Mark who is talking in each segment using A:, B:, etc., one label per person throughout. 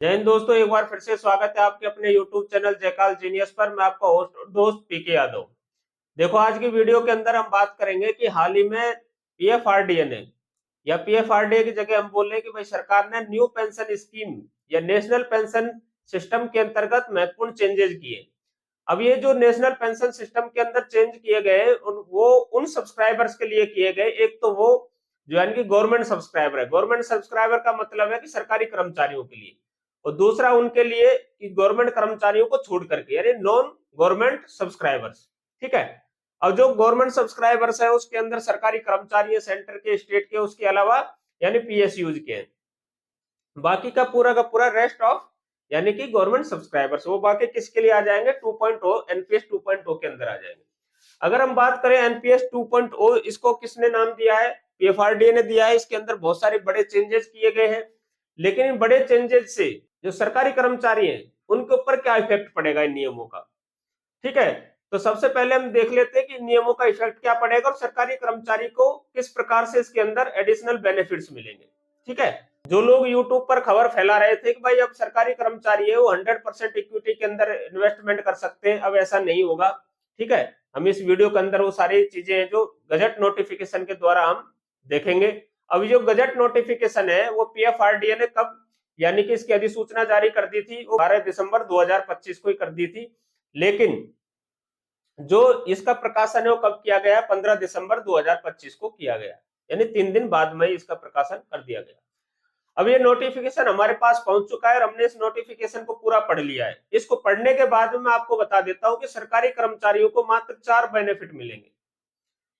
A: जय हिंद दोस्तों, एक बार फिर से स्वागत है आपके अपने YouTube चैनल जयकाल जीनियस पर। मैं आपका होस्ट और दोस्त पीके यादव। देखो, आज की वीडियो के अंदर हम बात करेंगे कि हाल ही में पीएफआरडीए ने या पीएफआरडीए की जगह हम बोल रहे हैं कि भाई सरकार ने न्यू पेंशन स्कीम या नेशनल पेंशन सिस्टम के अंतर्गत महत्वपूर्ण चेंजेस किए। अब ये जो नेशनल पेंशन सिस्टम के अंदर चेंज किए गए वो उन सब्सक्राइबर्स के लिए किए गए। एक तो वो जो यानी कि गवर्नमेंट सब्सक्राइबर है, गवर्नमेंट सब्सक्राइबर का मतलब है कि सरकारी कर्मचारियों के लिए, और दूसरा उनके लिए कि गवर्नमेंट कर्मचारियों को छोड़ करके यानी नॉन गवर्नमेंट सब्सक्राइबर्स। ठीक है। अब जो गवर्नमेंट सब्सक्राइबर्स है उसके अंदर सरकारी कर्मचारी है, सेंटर के, स्टेट के, उसके अलावा यानी पीएसयूज के हैं। बाकी का पूरा रेस्ट ऑफ यानी कि गवर्नमेंट सब्सक्राइबर्स, वो बाकी किसके लिए आ जाएंगे? 2.0 एनपीएस 2.0 के अंदर आ जाएंगे। अगर हम बात करें एनपीएस 2.0, इसको किसने नाम दिया है? पीएफआरडीए ने दिया है। इसके अंदर बहुत सारे बड़े चेंजेस किए गए हैं, लेकिन इन बड़े चेंजेस से जो सरकारी कर्मचारी हैं उनके ऊपर क्या इफेक्ट पड़ेगा इन नियमों का। ठीक है। तो सबसे पहले हम देख लेते हैं कि नियमों का इफेक्ट क्या पड़ेगा और सरकारी कर्मचारी को किस प्रकार से इसके अंदर एडिशनल बेनिफिट्स मिलेंगे। ठीक है। जो लोग यूट्यूब पर खबर फैला रहे थे कि भाई अब सरकारी कर्मचारी है वो 100% इक्विटी के अंदर इन्वेस्टमेंट कर सकते हैं, अब ऐसा नहीं होगा। ठीक है। हम इस वीडियो के अंदर वो सारी चीजें हैं जो गजट नोटिफिकेशन के द्वारा हम देखेंगे। अभी जो गजट नोटिफिकेशन है वो पीएफआरडीए ने कब यानी कि इसकी अधिसूचना जारी कर दी थी, वो 12 दिसंबर 2025 को ही कर दी थी। लेकिन जो इसका प्रकाशन है वो कब किया गया? 15 दिसंबर 2025 को किया गया, यानी 3 दिन बाद में इसका प्रकाशन कर दिया गया। अब ये नोटिफिकेशन हमारे पास पहुंच चुका है और हमने इस नोटिफिकेशन को पूरा पढ़ लिया है। इसको पढ़ने के बाद में मैं आपको बता देता हूं कि सरकारी कर्मचारियों को मात्र 4 बेनिफिट मिलेंगे।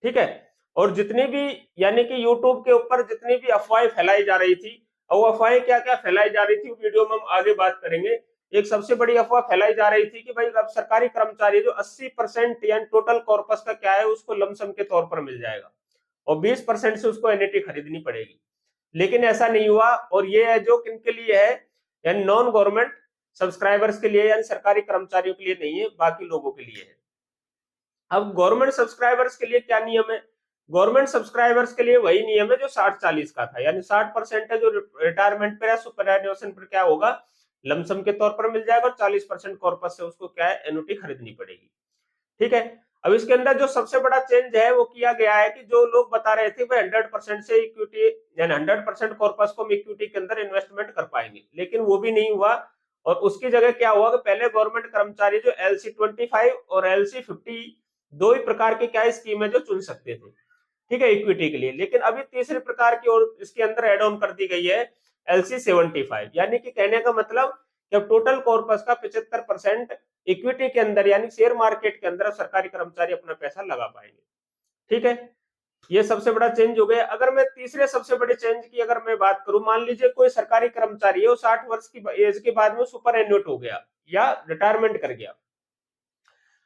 A: ठीक है। और जितनी भी यानी कि यूट्यूब के ऊपर जितनी भी अफवाहें फैलाई जा रही थी, और वो अफवाहें क्या क्या फैलाई जा रही थी वीडियो में हम आगे बात करेंगे। एक सबसे बड़ी अफवाह फैलाई जा रही थी कि भाई अब सरकारी कर्मचारी जो 80% यानी टोटल कॉर्पस का क्या है उसको लमसम के तौर पर मिल जाएगा और 20% से उसको एनईटी खरीदनी पड़ेगी। लेकिन ऐसा नहीं हुआ, और ये है जो किन के लिए है? यानी नॉन गवर्नमेंट सब्सक्राइबर्स के लिए, यानी सरकारी कर्मचारियों के लिए नहीं है, बाकी लोगों के लिए है। अब गवर्नमेंट सब्सक्राइबर्स के लिए क्या नियम है? गवर्नमेंट सब्सक्राइबर्स के लिए वही नियम है जो 60-40 का था, यानी 60% है जो रिटायरमेंट पर या सुपरएन्युएशन पर क्या होगा, लमसम के तौर पर मिल जाएगा, और 40% कॉर्पस से उसको क्या है, एन्युटी खरीदनी पड़ेगी। ठीक है। अब इसके अंदर जो सबसे बड़ा चेंज है वो किया गया है कि जो लोग बता रहे थे भाई 100% से इक्विटी यानी 100% कॉर्पस को हम इक्विटी के अंदर इन्वेस्टमेंट कर पाएंगे, लेकिन वो भी नहीं हुआ। और उसकी जगह क्या हुआ कि पहले गवर्नमेंट कर्मचारी जो LC25 और LC50 दो ही प्रकार की क्या स्कीम है जो चुन सकते थे, ठीक है, इक्विटी के लिए। लेकिन अभी तीसरे प्रकार की और इसके अंदर एड ऑन कर दी गई है LC75, यानी कि कहने का मतलब कि अब टोटल कॉर्पस का 75% इक्विटी के अंदर यानी शेयर मार्केट के अंदर सरकारी कर्मचारी अपना पैसा लगा पाएंगे। ठीक है। ये सबसे बड़ा चेंज हो गया। अगर मैं तीसरे सबसे बड़े चेंज की अगर मैं बात करूं, मान लीजिए कोई सरकारी कर्मचारी है वो 60 वर्ष की एज के बाद में सुपर एन्युट हो गया या रिटायरमेंट कर गया।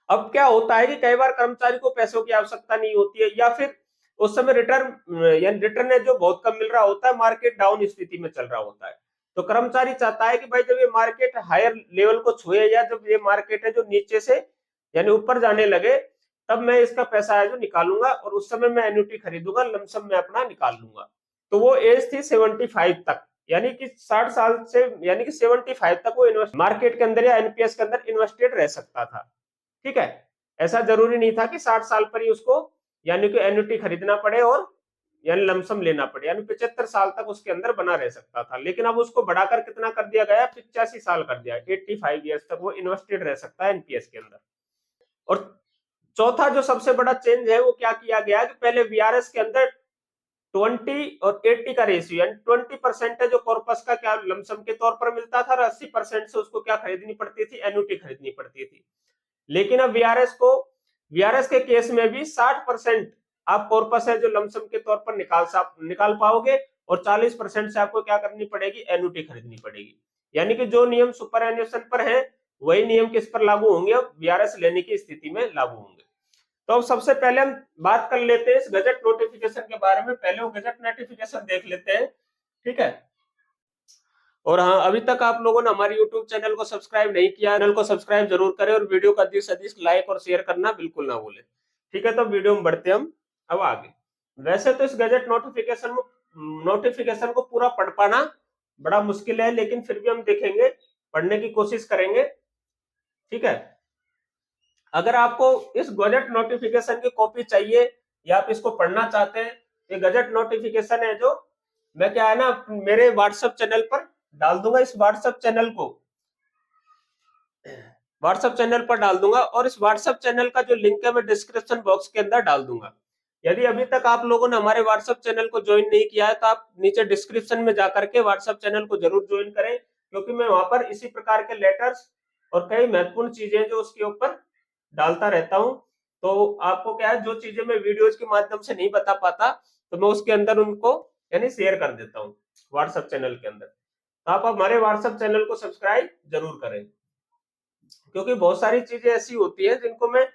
A: अब क्या होता है कि कई बार कर्मचारी को पैसों की आवश्यकता नहीं होती है, या फिर उस समय रिटर्न यानी रिटर्न है जो बहुत कम मिल रहा होता है, मार्केट डाउन स्थिति में चल रहा होता है। तो कर्मचारी चाहता है कि भाई जब ये मार्केट हायर लेवल को छुए या जब ये मार्केट है जो नीचे से यानी ऊपर जाने लगे, तब मैं इसका पैसा है जो निकालूंगा और उस समय मैं एन्युटी खरीदूंगा, लमसम में अपना निकाल लूंगा। तो वो एज थी 75 तक, यानी कि 60 साल से यानी कि 75 तक वो इन्वेस्ट मार्केट के अंदर या एनपीएस के अंदर इन्वेस्टेड रह सकता था। ठीक है। ऐसा जरूरी नहीं था कि 60 साल पर ही उसको यानी कि एन्युटी खरीदना पड़े और यानी लमसम लेना पड़े, यानी 75 साल तक उसके अंदर बना रह सकता था। लेकिन अब उसको बढ़ाकर कितना कर दिया गया? 85 साल कर दिया, 85 ईयर्स तक वो इन्वेस्टेड रह सकता है एनपीएस के अंदर। और चौथा जो सबसे बड़ा चेंज है वो क्या किया गया कि पहले वीआरएस के अंदर 20 और 80 का रेशियो, यानी 20% है जो कॉर्पस का क्या लमसम के तौर पर मिलता था और 80% से उसको क्या खरीदनी पड़ती थी? एन्युटी खरीदनी पड़ती थी। लेकिन अब वीआरएस के केस में भी 60% आप कॉर्पस है जो लमसम के तौर पर निकाल पाओगे और 40% से आपको क्या करनी पड़ेगी? एन्युटी खरीदनी पड़ेगी। यानी कि जो नियम सुपर एन्युएशन पर है वही नियम किस पर लागू होंगे? अब वीआरएस लेने की स्थिति में लागू होंगे। तो अब सबसे पहले हम बात कर लेते हैं इस गजट नोटिफिकेशन के बारे में। पहले वो गजट नोटिफिकेशन देख लेते हैं। ठीक है। और हाँ, अभी तक आप लोगों ने हमारे YouTube चैनल को सब्सक्राइब नहीं किया, चैनल को सब्सक्राइब जरूर करें और वीडियो को अधिक से अधिक लाइक और शेयर करना बिल्कुल ना भूलें। ठीक है। तो वीडियो में बढ़ते हम अब आगे। वैसे तो इस गजट नोटिफिकेशन को पूरा पढ़ पाना बड़ा मुश्किल है, लेकिन फिर भी हम देखेंगे, पढ़ने की कोशिश करेंगे। ठीक है, अगर आपको इस गजट नोटिफिकेशन की कॉपी चाहिए या आप इसको पढ़ना चाहते हैं, ये गजट नोटिफिकेशन है जो मैं क्या है ना मेरे व्हाट्सएप चैनल पर डाल दूंगा। इस व्हाट्सएप चैनल पर डाल दूंगा, और इस व्हाट्सएप चैनल का जो लिंक है मैं डिस्क्रिप्शन बॉक्स के अंदर डाल दूंगा। यदि अभी तक आप लोगों ने हमारे व्हाट्सएप चैनल को ज्वाइन नहीं किया है तो आप नीचे डिस्क्रिप्शन में जाकर के व्हाट्सएप चैनल को जरूर ज्वाइन करें, क्योंकि मैं वहां पर इसी प्रकार के लेटर्स और कई महत्वपूर्ण चीजें जो उसके ऊपर डालता रहता हूं। तो आपको क्या है, जो चीजें मैं वीडियोज के माध्यम से नहीं बता पाता तो मैं उसके अंदर उनको यानी शेयर कर देता हूँ व्हाट्सएप चैनल के अंदर। तो आप हमारे व्हाट्सएप चैनल को सब्सक्राइब जरूर करें, क्योंकि बहुत सारी चीजें ऐसी होती है जिनको मैं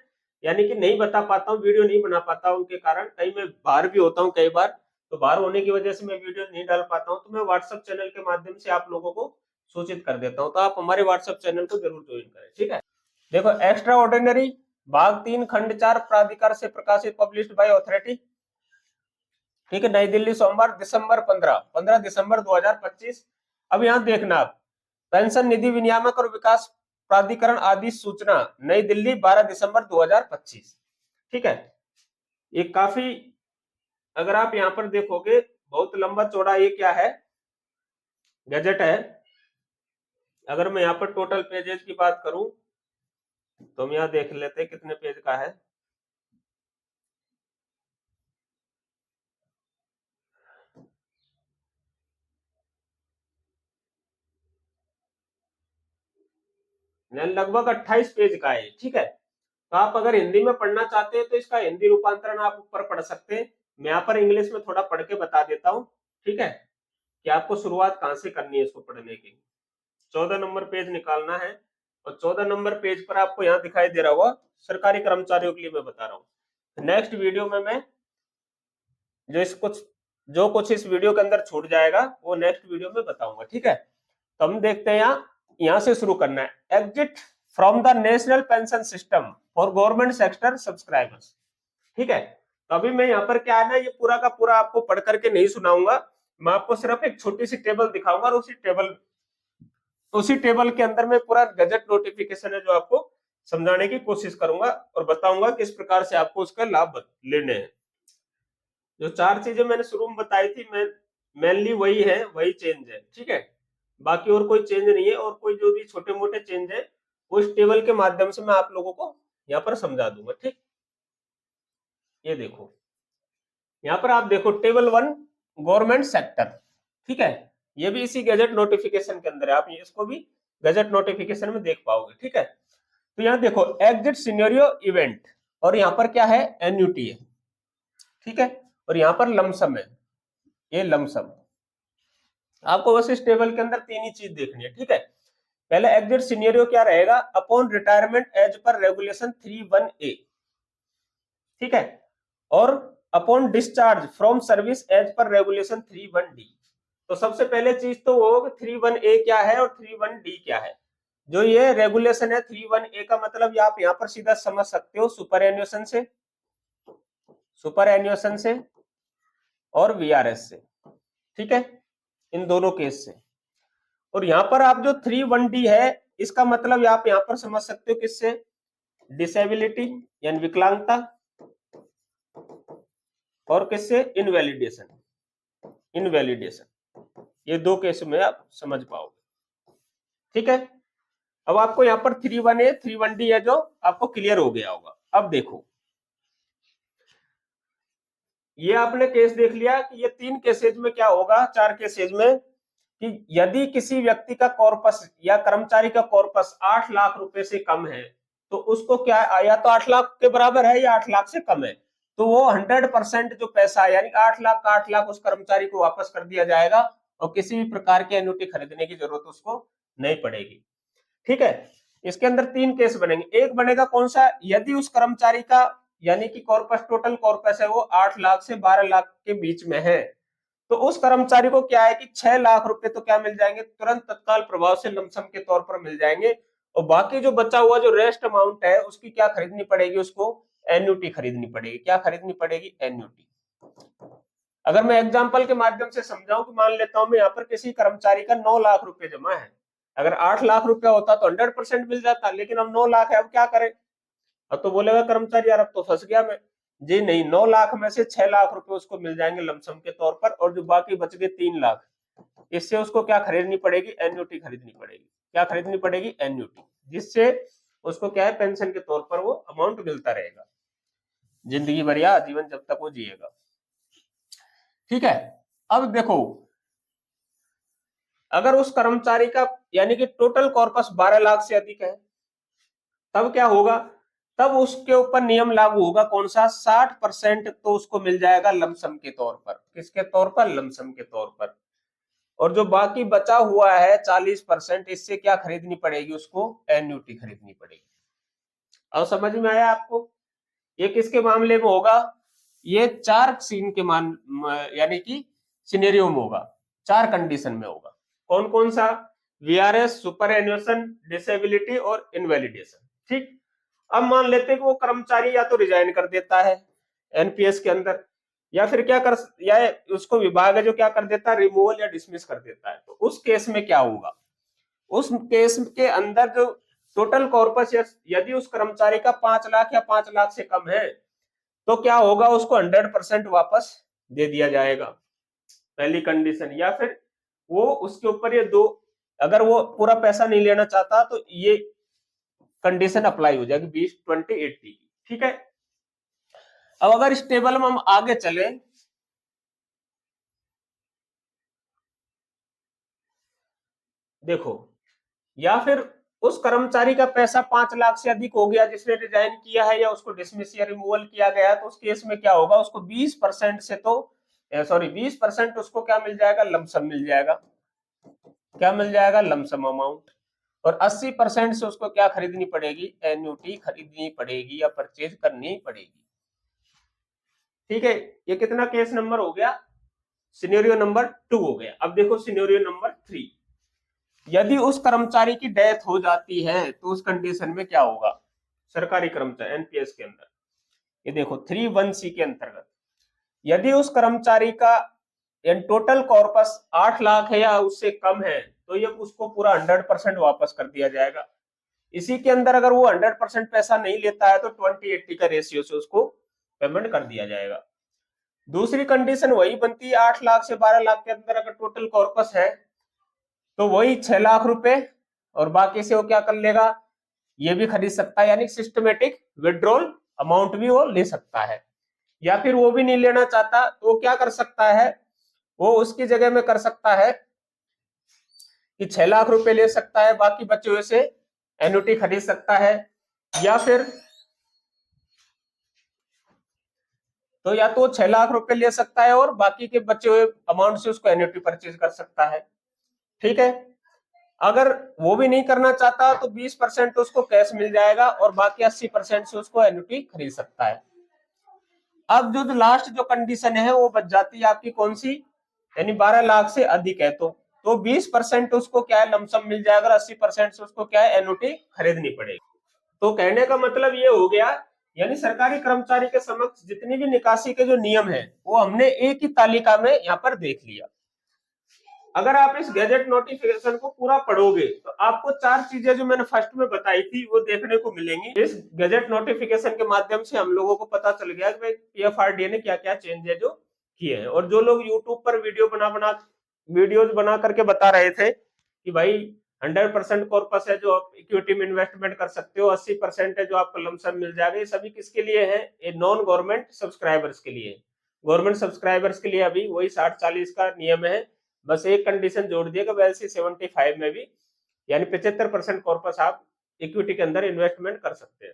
A: यानी कि नहीं बता पाता हूँ, वीडियो नहीं बना पाता हूँ उनके कारण। कहीं मैं बाहर भी होता हूँ कई बार, तो बाहर होने की वजह से मैं वीडियो नहीं डाल पाता हूँ, तो मैं व्हाट्सएप चैनल के माध्यम से आप लोगों को सूचित कर देता हूँ। तो आप हमारे व्हाट्सएप चैनल को जरूर ज्वाइन करें। ठीक है, देखो एक्स्ट्रा ऑर्डिनरी भाग 3 खंड 4 प्राधिकार से प्रकाशित, पब्लिश्ड बाय अथॉरिटी। ठीक है, नई दिल्ली, सोमवार दिसंबर 15 दिसंबर 2025। अब यहाँ देखना आप, पेंशन निधि विनियामक और विकास प्राधिकरण आदि सूचना, नई दिल्ली 12 दिसंबर 2025। ठीक है, ये काफी, अगर आप यहाँ पर देखोगे बहुत लंबा चौड़ा ये क्या है, गजट है। अगर मैं यहाँ पर टोटल पेजेस की बात करूं तो हम यहाँ देख लेते हैं कितने पेज का है। लगभग 28 पेज का है। ठीक है, तो आप अगर हिंदी में पढ़ना चाहते हैं तो इसका हिंदी रूपांतरण आप ऊपर पढ़ सकते हैं। मैं यहाँ पर इंग्लिश में थोड़ा पढ़ के बता देता हूँ। ठीक है, कि आपको शुरुआत कहाँ से करनी है इसको पढ़ने की। 14 नंबर पेज निकालना है, और 14 नंबर पेज पर आपको यहाँ दिखाई दे रहा होगा, सरकारी कर्मचारियों के लिए मैं बता रहा हूँ। नेक्स्ट वीडियो में मैं जो कुछ इस वीडियो के अंदर छूट जाएगा वो नेक्स्ट वीडियो में बताऊंगा। ठीक है, तो हम देखते हैं यहाँ से शुरू करना है। Exit from the national pension system for government sector subscribers. ठीक है, तो अभी मैं यहाँ पर क्या है ना, ये पूरा का पूरा आपको पढ़ करके नहीं सुनाऊंगा, मैं आपको सिर्फ एक छोटी सी टेबल दिखाऊंगा, और उसी टेबल के अंदर में पूरा गजट नोटिफिकेशन है जो आपको समझाने की कोशिश करूंगा और बताऊंगा किस प्रकार से आपको उसका लाभ लेने हैं। जो 4 चीजें मैंने शुरू में बताई थी, मेनली वही है, वही चेंज है। ठीक है, बाकी और कोई चेंज नहीं है, और कोई जो भी छोटे मोटे चेंज है उस टेबल के माध्यम से मैं आप लोगों को यहाँ पर समझा दूंगा। ठीक, ये देखो, यहाँ पर आप देखो टेबल 1 गवर्नमेंट सेक्टर। ठीक है, ये भी इसी गजट नोटिफिकेशन के अंदर है, आप इसको भी गजट नोटिफिकेशन में देख पाओगे। ठीक है, तो यहाँ देखो एग्जिट सिनेरियो इवेंट, और यहाँ पर क्या है, एन्युटी है। ठीक है, और यहाँ पर लमसम है, ये लमसम। आपको बस इस टेबल के अंदर 3 ही चीज देखनी है। ठीक है, पहले एग्जिट सिनेरियो क्या रहेगा, अपॉन रिटायरमेंट एज पर रेगुलेशन 31A। ठीक है, और upon discharge from service age पर रेगुलेशन 31D। तो सबसे पहले चीज तो वो 31A क्या है और 31D क्या है। जो ये रेगुलेशन है 31A का मतलब आप यहाँ पर सीधा समझ सकते हो, सुपर एन्युएशन से और VRS से। ठीक है, इन दोनों केस से। और यहाँ पर आप जो 31D है इसका मतलब आप यहाँ पर समझ सकते हो किससे, डिसेबिलिटी यानी विकलांगता, और किससे, इनवैलिडेशन। ये 2 केस में आप समझ पाओगे। ठीक है, अब आपको यहाँ पर 31A 31D है जो आपको क्लियर हो गया होगा। अब देखो, ये आपने केस देख लिया कि ये 3 केसेज में क्या होगा, 4 केसेज में, कि यदि किसी व्यक्ति का कॉर्पस या कर्मचारी का कॉर्पस 8 लाख रुपए से कम है तो उसको क्या, या तो 8 लाख के बराबर है या 8 लाख से कम है, तो वो 100% जो पैसा है यानी 8 लाख का 8 लाख उस कर्मचारी को वापस कर दिया जाएगा, और किसी भी प्रकार की एन्युटी खरीदने की जरूरत उसको नहीं पड़ेगी। ठीक है, इसके अंदर 3 केस बनेंगे। एक बनेगा कौन सा, यदि उस कर्मचारी का यानी कि कॉर्पस, टोटल कॉर्पस है वो 8 लाख से 12 लाख के बीच में है, तो उस कर्मचारी को क्या है कि 6 लाख रुपए तो क्या मिल जाएंगे, तुरंत तत्काल प्रभाव से लमसम के तौर पर मिल जाएंगे, और बाकी जो बचा हुआ जो रेस्ट अमाउंट है उसकी क्या खरीदनी पड़ेगी, उसको एन्युटी खरीदनी पड़ेगी। क्या खरीदनी पड़ेगी, एन्युटी। अगर मैं एग्जाम्पल के माध्यम से समझाऊं कि मान लेता हूं मैं यहाँ पर किसी कर्मचारी का 9 लाख रुपए जमा है, अगर 8 लाख रुपया होता तो 100% मिल जाता, लेकिन अब 9 लाख है, अब क्या करें? अब तो बोलेगा कर्मचारी यार अब तो फंस गया मैं। जी नहीं, 9 लाख में से 6 लाख रुपए उसको मिल जाएंगे लमसम के तौर पर, और जो बाकी बच गए 3 लाख, इससे उसको क्या खरीदनी पड़ेगी? एन्युटी खरीदनी पड़ेगी। क्या खरीदनी पड़ेगी? एन्युटी, जिससे उसको क्या है, पेंशन के तौर पर वो अमाउंट मिलता रहेगा जिंदगी भर या जीवन जब तक वो जिएगा। ठीक है। अब देखो, अगर उस कर्मचारी का यानी कि टोटल कॉर्पस 12 लाख से अधिक है, तब क्या होगा? तब उसके ऊपर नियम लागू होगा, कौन सा? 60% तो उसको मिल जाएगा लमसम के तौर पर। किसके तौर पर? लमसम के तौर पर। और जो बाकी बचा हुआ है 40%, इससे क्या खरीदनी पड़ेगी उसको? एन्युटी खरीदनी पड़ेगी। अब समझ में आया आपको? ये किसके मामले में होगा? ये 4 सीन के यानी कि सिनेरियो में होगा, 4 कंडीशन में होगा। कौन कौन सा? वीआरएस, सुपर एन्युएशन, डिसेबिलिटी और इनवैलिडेशन। ठीक। अब मान लेते हैं कि वो कर्मचारी या तो रिजाइन कर देता है एनपीएस के अंदर, या फिर क्या कर, या उसको विभाग है जो क्या कर देता है, रिमूवल या डिसमिस कर देता है। तो उस केस में क्या होगा? उस केस के अंदर जो टोटल कॉर्पस यदि उस कर्मचारी का 5 लाख या 5 लाख से कम है, तो क्या होगा? उसको 100% वापस दे दिया जाएगा, पहली कंडीशन। या फिर वो उसके ऊपर ये दो, अगर वो पूरा पैसा नहीं लेना चाहता तो ये कंडीशन अप्लाई हो जाएगी 20, 20, 80 की। ठीक है। अब अगर इस टेबल में हम आगे चले, देखो, या फिर उस कर्मचारी का पैसा 5 लाख से अधिक हो गया जिसने रिजाइन किया है, या उसको डिसमिस या रिमूवल किया गया है, तो उस केस में क्या होगा? उसको 20% से तो 20% उसको क्या मिल जाएगा? लमसम मिल जाएगा। क्या मिल जाएगा? Lump sum amount. और 80% से उसको क्या खरीदनी पड़ेगी? एन्युटी खरीदनी पड़ेगी या परचेज करनी पड़ेगी। ठीक है। ये कितना केस नंबर हो गया? सिनेरियो नंबर 2 हो गया। अब देखो सिनेरियो नंबर 3, यदि उस कर्मचारी की डेथ हो जाती है तो उस कंडीशन में क्या होगा? सरकारी कर्मचारी एनपीएस के अंदर, ये देखो 3(1)(c) के अंतर्गत, यदि उस कर्मचारी का टोटल कॉर्पस 8 लाख है या उससे कम है, तो ये उसको पूरा 100% वापस कर दिया जाएगा। इसी के अंदर अगर वो 100% पैसा नहीं लेता है तो 20-80 का रेशियो से उसको पेमेंट कर दिया जाएगा। दूसरी कंडीशन वही बनती है, 8 लाख से 12 लाख के अंदर अगर टोटल कॉर्पस है तो वही 6 लाख रुपए, और बाकी से वो क्या कर लेगा? ये भी खरीद सकता है, यानी सिस्टमेटिक विड्रॉल अमाउंट भी वो ले सकता है। या फिर वो भी नहीं लेना चाहता तो वो क्या कर सकता है? वो उसकी जगह में कर सकता है कि 6 लाख रुपए ले सकता है, बाकी बचे हुए से एन्युटी खरीद सकता है। या फिर तो या तो 6 लाख रुपए ले सकता है और बाकी के बचे हुए अमाउंट से उसको एन्युटी परचेज कर सकता है। ठीक है। अगर वो भी नहीं करना चाहता तो 20% उसको कैश मिल जाएगा और बाकी 80% से उसको एन्युटी खरीद सकता है। अब जो लास्ट जो कंडीशन है वो बच जाती है आपकी कौन सी? यानी 12 लाख से अधिक है तो 20% उसको क्या है? लमसम मिल जाएगा, 80% से उसको क्या है? एन्युटी खरीदनी पड़ेगी। तो कहने का मतलब ये हो गया, यानी सरकारी कर्मचारी के समक्ष जितनी भी निकासी के जो नियम है वो हमने एक ही तालिका में यहाँ पर देख लिया। अगर आप इस गैजेट नोटिफिकेशन को पूरा पढ़ोगे तो आपको 4 चीजें जो मैंने फर्स्ट में बताई थी वो देखने को मिलेंगी। इस गैजेट नोटिफिकेशन के माध्यम से हम लोगों को पता चल गया कि पीएफआरडीए ने क्या क्या चेंज है जो किए हैं। और जो लोग यूट्यूब पर वीडियोज बना करके बता रहे थे कि भाई 100% कॉर्पस है जो आप इक्विटी में इन्वेस्टमेंट कर सकते हो, 80% है जो आपको लमसम मिल जाएगा, ये सभी किसके लिए है? ये नॉन गवर्नमेंट सब्सक्राइबर्स के लिए। गवर्नमेंट सब्सक्राइबर्स के लिए अभी वही 60-40 का नियम है। बस एक कंडीशन जोड़ दिया कि एलसी 75 में भी यानी 75% कॉर्पस आप इक्विटी के अंदर इन्वेस्टमेंट कर सकते हैं।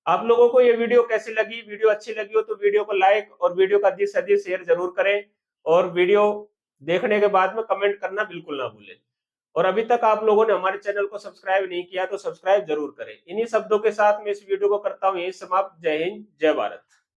A: आप लोगों को ये वीडियो कैसी लगी? वीडियो अच्छी लगी हो तो वीडियो को लाइक और वीडियो का अधिक से अधिक शेयर जरूर करें, और वीडियो देखने के बाद में कमेंट करना बिल्कुल ना भूलें। और अभी तक आप लोगों ने हमारे चैनल को सब्सक्राइब नहीं किया तो सब्सक्राइब जरूर करें। इन्हीं शब्दों के साथ मैं इस वीडियो को करता हूं यही समाप्त। जय हिंद, जय भारत।